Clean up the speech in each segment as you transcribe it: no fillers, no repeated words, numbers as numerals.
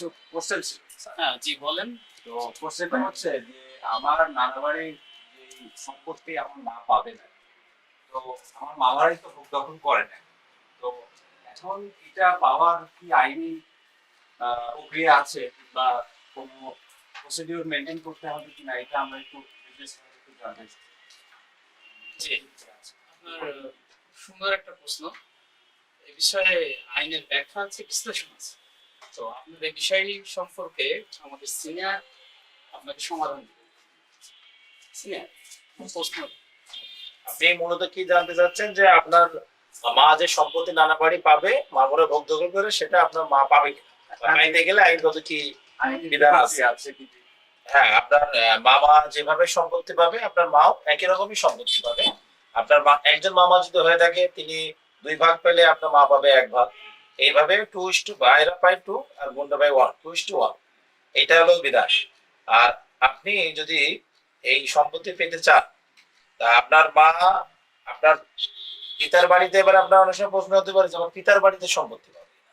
কিছু কোশ্চেন ছিল স্যার। হ্যাঁ, জি বলেন। তো কোশ্চেনটা হচ্ছে যে আমার নানা বাড়ির যে সম্পত্তি আমার মা পাবে না, তো আমার মামারাই তো ভোগ দখল করে না। তো এখন এটা পাওয়ার কি আইনি প্রক্রিয়া আছে বা কোনো প্রসিডিউর মেনটেন করতে হবে কিনা, এটা আমরা একটু বিশেষভাবে একটু জানতে চাই। জি, আপনার সুন্দর একটা প্রশ্ন। এই বিষয়ে আইনের ব্যাখ্যা আছে, বিশ্লেষণ আছে। তো আপনার এই বিষয় সম্পর্কে আমাদের সিনিয়র আপনাকে সমাধান দিবে। সিনিয়র প্রশ্ন। আপনি মূলত কি জানতে চাচ্ছেন যে আপনার মা যে সম্পত্তি নানা বাড়ি পাবে মামুরা ভোগ দখল করে সেটা আপনার মা পাবে কিনা? আইনে গেলে আইনগত কি আইনি বিধান প্রক্রিয়া আছে? আছে কি? হ্যাঁ, আপনার মামা যেভাবে সম্পত্তি পাবে আপনার মাও একই রকমই সম্পত্তি পাবে। আপনার মা একজন মামা যদি হয়ে থাকে তিনি 2 ভাগ পেলে আপনার মা পাবে 1 ভাগ। এইভাবে 2:2 ভাইরা পায় 2 আর বোনরা পায় 1, 2:1। এইটা হলো বিধান। আর আপনি যদি এই সম্পত্তি পেতে চান তা আপনার মা আপনার পিতার বাড়িতে, এবার আপনার অনেক সময় প্রশ্ন হতে পারে যে আমার পিতার বাড়িতে সম্পত্তি পাবে কিনা।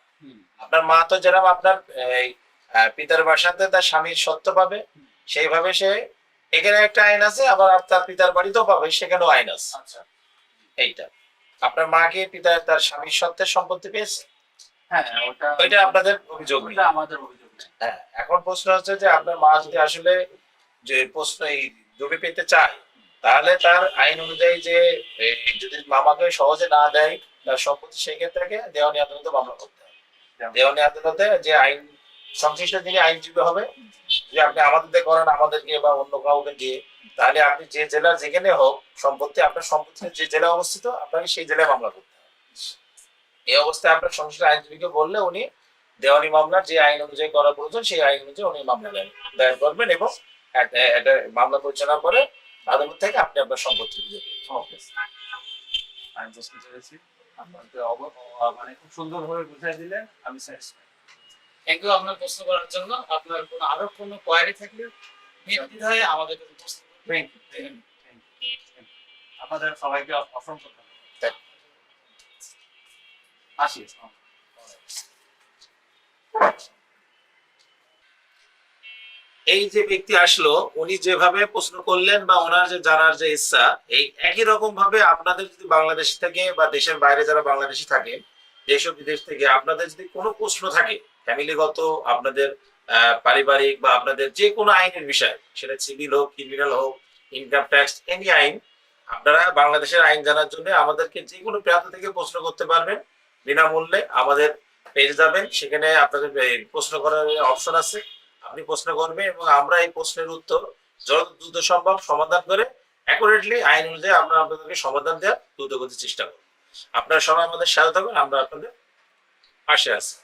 আপনার মা তো যেরকম আপনার এই পিতার বাসাতে তার স্বামীর সত্ত্ব পাবে, সেইভাবে সে এখানে একটা আইন আছে, আবার তার পিতার বাড়িতেও পাবে, সেখানেও আইন আছে। আচ্ছা, এইটা আপনার মাকে পিতা তার স্বামীর সত্ত্বের সম্পত্তি পেয়েছে, হ্যাঁ ওটা ওইটা আপনাদের অভিযোগ নেই। ওটা আমাদের অভিযোগ নেই। হ্যাঁ, এখন প্রশ্ন হচ্ছে যে আপনার মা যদি আসলে যে প্রশ্ন এই জমি পেতে চায় তাহলে তার আইন অনুযায়ী যে যদি মামাকে সহজে না দেয় তার সম্পত্তি, সেক্ষেত্রে তাকে দেওয়ানি আদালতে মামলা করতে হবে। দেওয়ানি আদালতে যে আইন সংশ্লিষ্ট যিনি আইনজীবী হবে, যদি আপনি আমাদের দিয়ে করেন, আমাদেরকে বা অন্য কাউকে দিয়ে, তাহলে আপনি যে জেলার যেখানে হোক সম্পত্তি, আপনার সম্পত্তি যে জেলা অবস্থিত আপনাকে সেই জেলায় মামলা করতে হবে। এই অবস্থায় আপনার সংশ্লিষ্ট আইনজীবীকে বললে উনি দেওয়ানি মামলা যে আইন অনুযায়ী করা প্রয়োজন সেই আইন অনুযায়ী উনি মামলা দায়ের করবেন এবং একটা মামলা পরিচালনা করে আদালত থেকে আপনি আপনার সম্পত্তি বুঝে পেয়েছেন। ওকে, আমি বুঝতে পেরেছি। আপনাকে মানে খুব সুন্দরভাবে বুঝিয়ে দিলেন, আমি স্যাটিসফাইড। থ্যাংক ইউ আপনার প্রশ্ন করার জন্য। আপনার কোনো আরো কোনো কোয়ারি থাকলে নির্দ্বিধায় আমাদের কাছে প্রশ্ন করবেন। Thank you. আপনাদের সবাইকে অসংখ্য ধন্যবাদ। আসি। এই যে ব্যক্তি আসলো উনি যেভাবে প্রশ্ন করলেন বা ওনার যে জানার যে ইচ্ছা, এই একই রকম ভাবে আপনাদের যদি বাংলাদেশ থেকে বা দেশের বাইরে যারা বাংলাদেশি থাকে, দেশ ও বিদেশ থেকে আপনাদের যদি কোনো প্রশ্ন থাকে ফ্যামিলিগত, আপনাদের পারিবারিক বা আপনাদের যে কোনো আইনের বিষয়, সেটা সিভিল হোক, ক্রিমিনাল হোক, ইনকাম ট্যাক্স, এনি আইন, আপনারা বাংলাদেশের আইন জানার জন্য আমাদেরকে যে কোনো প্রান্ত থেকে প্রশ্ন করতে পারবেন বিনামূল্যে। আমাদের পেজে যাবেন, সেখানে আপনাদের প্রশ্ন করার অপশন আছে, আপনি প্রশ্ন করবেন এবং আমরা এই প্রশ্নের উত্তর যত দ্রুত সম্ভব সমাধান করে অ্যাকুরেটলি আইন অনুযায়ী আমরা আপনাদেরকে সমাধান দেওয়ার দ্রুত গতির চেষ্টা করব। আপনারা সবাই আমাদের সাথে থাকুন, আমরা আপনাদের পাশে আছি।